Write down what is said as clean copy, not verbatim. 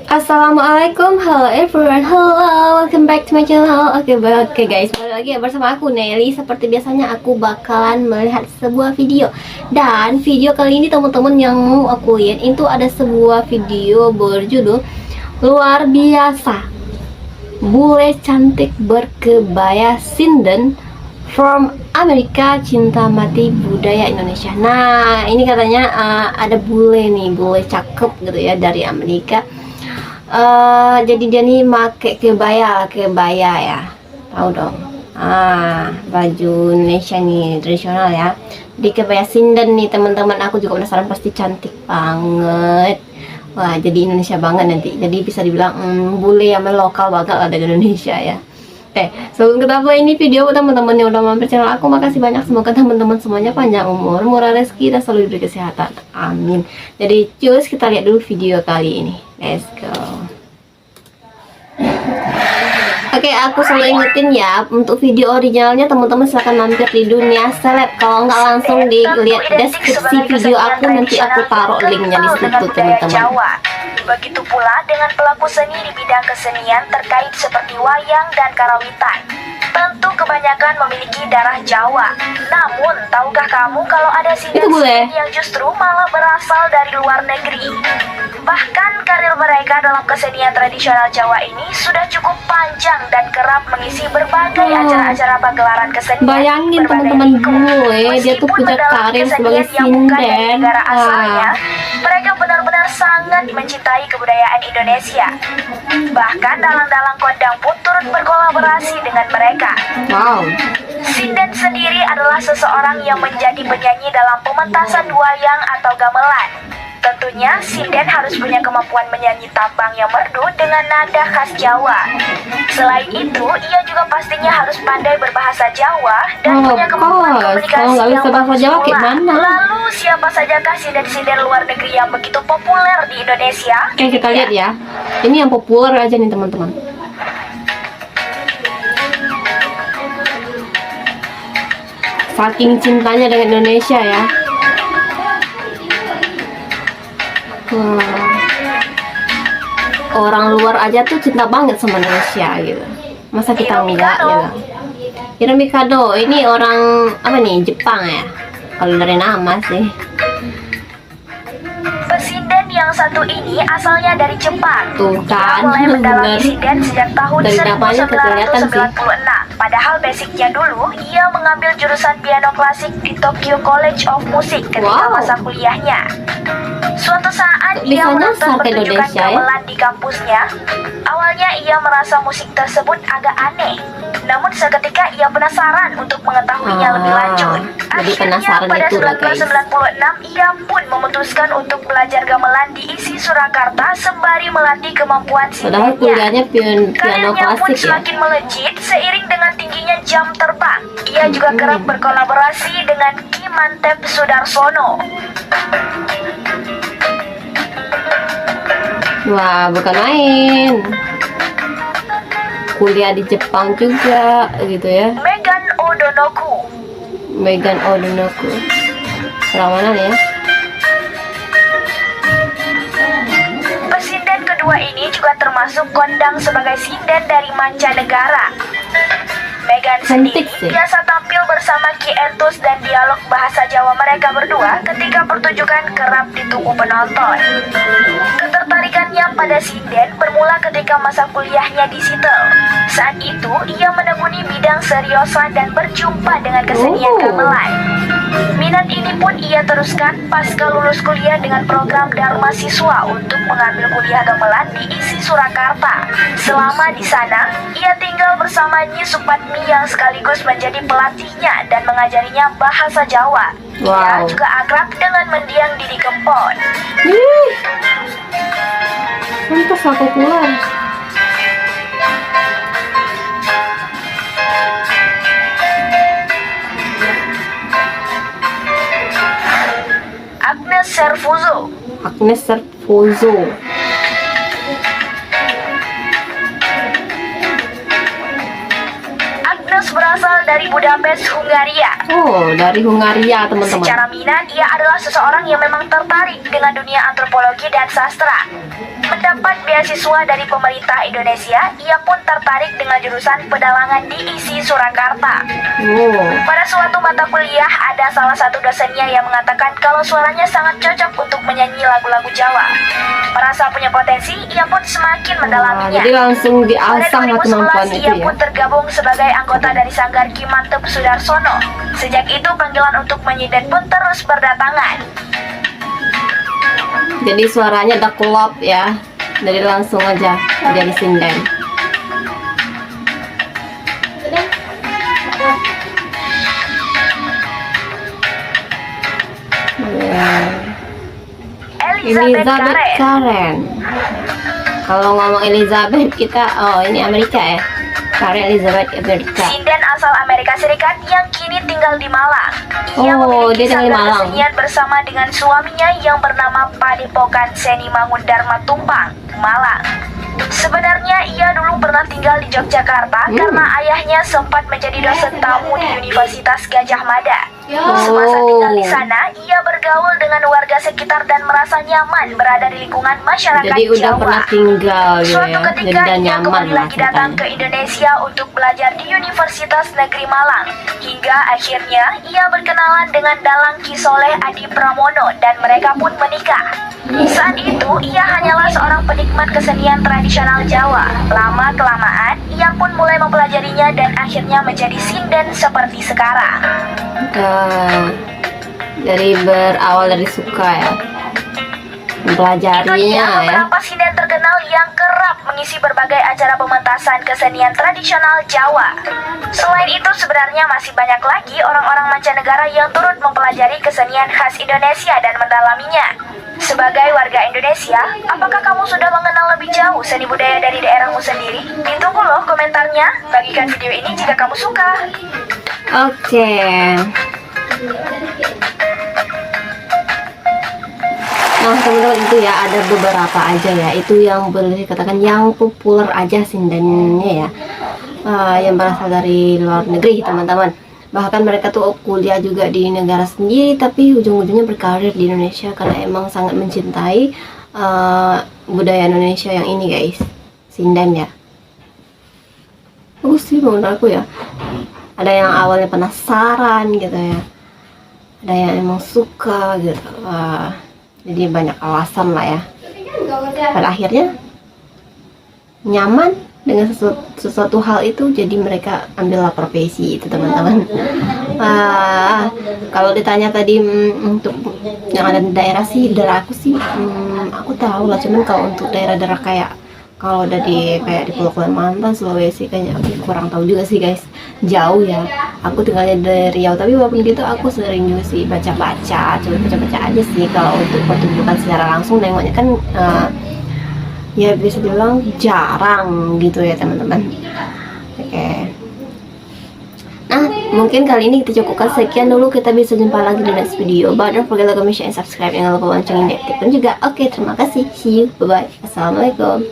Assalamualaikum, hello everyone, hello, welcome back to my channel. Oke guys, balik lagi ya bersama aku Nelly. Seperti biasanya aku bakalan melihat sebuah video. Dan video kali ini teman-teman yang mau aku lihat itu ada sebuah video berjudul luar biasa, bule cantik berkebaya sinden from Amerika cinta mati budaya Indonesia. Nah ini katanya ada bule nih, bule cakep gitu ya dari Amerika. Jadi dia nih make kebaya ya, tahu dong, baju Indonesia nih tradisional ya, di kebaya sinden nih teman-teman. Aku juga penasaran, pasti cantik banget. Wah, jadi Indonesia banget nanti, jadi bisa dibilang bule yang lokal banget lah dari Indonesia ya. Sebelum kita mulai ini video, teman-teman yang udah mampir channel aku, makasih banyak. Semoga teman-teman semuanya panjang umur, murah rezeki, dan selalu diberi kesehatan, amin. Jadi cus, kita lihat dulu video kali ini, let's go. Oke, aku selalu ingetin ya, untuk video originalnya teman-teman silahkan mampir di Dunia Seleb. Kalau nggak langsung dilihat deskripsi video aku, nanti aku taruh linknya di situ teman-teman. Begitu pula dengan pelaku seni di bidang kesenian terkait seperti wayang dan karawitan. Tentu kebanyakan memiliki darah Jawa. Namun, tahukah kamu kalau ada sinden yang justru malah berasal dari luar negeri? Bahkan karir mereka dalam kesenian tradisional Jawa ini sudah cukup panjang dan kerap mengisi berbagai acara-acara pagelaran kesenian. Bayangin teman-teman gue, dia tuh punya karir sebagai sinden. Mereka benar-benar sangat mencintai kebudayaan Indonesia. Bahkan dalang-dalang kondang pun turut berkolaborasi dengan mereka. Wow. Sinden sendiri adalah seseorang yang menjadi penyanyi dalam pementasan wayang atau gamelan. Tentunya sinden harus punya kemampuan menyanyi tambang yang merdu dengan nada khas Jawa. Selain itu, ia juga pastinya harus pandai berbahasa Jawa dan punya kemampuan komunikasi yang bagus pula. Lalu siapa sajakah sinden-sinden luar negeri yang begitu populer di Indonesia? Kita lihat ya. Ini yang populer aja nih teman-teman. Saking cintanya dengan Indonesia ya. Orang luar aja tuh cinta banget sama Indonesia gitu. Masa kita enggak gitu. Hiro Mikado ini orang apa nih, Jepang ya, kalau dari nama sih. Pesinden yang satu ini asalnya dari Jepang. Tuh kan, ia mulai mendalami sinden sejak tahun dari namanya kelihatan 1996. Padahal basicnya dulu ia mengambil jurusan piano klasik di Tokyo College of Music ketika masa kuliahnya. Suatu saat ia menonton pertunjukan gamelan di kampusnya. Awalnya ia merasa musik tersebut agak aneh. Namun seketika ia penasaran untuk mengetahuinya lebih lanjut. Akhirnya pada 1996 ia pun memutuskan untuk belajar gamelan di ISI Surakarta sembari melatih kemampuan sindennya. Karirnya pun semakin melejit seiring dengan tingginya jam terbang. Ia juga kerap berkolaborasi dengan Ki Mantep Sudarsono. Wah, bukan main. Kuliah di Jepang juga gitu ya. Megan Odonoku. Orang mana nih ya? Pesinden kedua ini juga termasuk kondang sebagai sinden dari mancanegara. Megan sendiri biasa tampil bersama Ki Entus dan dialog bahasa Jawa mereka berdua ketika pertunjukan kerap ditunggu penonton. Ketertarikannya pada sinden bermula ketika masa kuliahnya di Seattle. Saat itu ia menekuni bidang seriosa dan berjumpa dengan kesenian gamelan. Minat ini pun ia teruskan pasca lulus kuliah dengan program Dharma Siswa untuk mengambil kuliah gamelan di ISI Surakarta. Selama di sana, ia tinggal bersama Nyi Supatmi yang sekaligus menjadi pelatihnya dan mengajarinya bahasa Jawa. Ia juga akrab dengan mendiang Didi Kempot. Pantas lah populer. Agnes Serfuzo. Agnes berasal dari Budapest, Hungaria. Oh, dari Hungaria teman-teman. Secara minat, ia adalah seseorang yang memang tertarik dengan dunia antropologi dan sastra. Mendapat beasiswa dari pemerintah Indonesia, ia pun tertarik dengan jurusan pedalangan di ISI Surakarta. Oh. Pada suatu mata kuliah, ada salah satu dosennya yang mengatakan kalau suaranya sangat cocok untuk menyanyi lagu-lagu Jawa. Merasa punya potensi, ia pun semakin mendalaminya. Jadi langsung Pada diasah kemampuan 2011, itu ia ya. pun tergabung sebagai anggota dari Sanggar Ki Mantep Sudarsono. Sejak itu, panggilan untuk menyinden pun terus berdatangan. Jadi suaranya udah klop ya. Dari langsung aja jadi sinden. Elizabeth Karen. Kalau ngomong Elizabeth kita, oh ini Amerika ya. Karen Elizabeth Amerika. Sinden asal Amerika Serikat yang kini tinggal di Malang. Ia Oh, memiliki dia tinggal di sanggar Malang. kesenian bersama dengan suaminya yang bernama Padepokan Seni Mangun Dharma Tumpang, Malang. Sebenarnya ia dulu pernah tinggal di Yogyakarta karena ayahnya sempat menjadi dosen tamu di Universitas Gajah Mada. Semasa tinggal di sana, ia bergaul dengan warga sekitar dan merasa nyaman berada di lingkungan masyarakat Jadi udah Jawa. pernah tinggal gitu Suatu ya. Jadi ketika udah ia nyaman kembali lah lagi datang ke ceritanya. Indonesia untuk belajar di Universitas Negeri Malang. Hingga akhirnya ia berkenalan dengan Dalang Ki Soleh Adi Pramono dan mereka pun menikah. Saat itu ia hanyalah seorang penikmat kesenian tradisional Jawa. Lama-kelamaan ia pun mulai mempelajarinya dan akhirnya menjadi sinden seperti sekarang. Dari berawal dari suka ya. Itu dia Mempelajarinya ya. beberapa sinden terkenal yang kerap mengisi berbagai acara pementasan kesenian tradisional Jawa. Selain itu, sebenarnya masih banyak lagi orang-orang mancanegara yang turut mempelajari kesenian khas Indonesia dan mendalaminya. Sebagai warga Indonesia, apakah kamu sudah mengenal lebih jauh seni budaya dari daerahmu sendiri? Ditunggu loh komentarnya. Bagikan video ini jika kamu suka. Oke. Nah teman-teman, itu ya ada beberapa aja ya. Itu yang boleh dikatakan yang populer aja sindennya ya. Yang berasal dari luar negeri teman-teman. Bahkan mereka tuh kuliah juga di negara sendiri, tapi ujung-ujungnya berkarir di Indonesia karena emang sangat mencintai budaya Indonesia yang ini guys. Sinden ya. Bagus sih menurut aku ya. Ada yang awalnya penasaran gitu ya. Ada yang emang suka gitu. Jadi banyak alasan lah ya. Pada akhirnya nyaman dengan sesuatu hal itu, jadi mereka ambillah profesi itu teman-teman. Kalau ditanya tadi untuk yang ada di daerah sih, daerah aku sih aku tahu lah, cuman kalau untuk daerah-daerah kayak kalau udah di kayak di Pulau Kalimantan, Sulawesi kayaknya aku kurang tahu juga sih guys, jauh ya. Aku tinggalnya dari Riau, tapi walaupun gitu aku sering juga sih baca-baca, coba baca-baca aja sih. Kalau untuk pertunjukan secara langsung nengoknya kan ya bisa dibilang jarang gitu ya teman-teman. Oke. Nah, mungkin kali ini kita cukupkan sekian dulu. Kita bisa jumpa lagi di next video. But don't forget to comment, share, and subscribe. Jangan lupa loncengin di aktifkan juga. Oke, terima kasih. See you. Bye-bye. Assalamualaikum.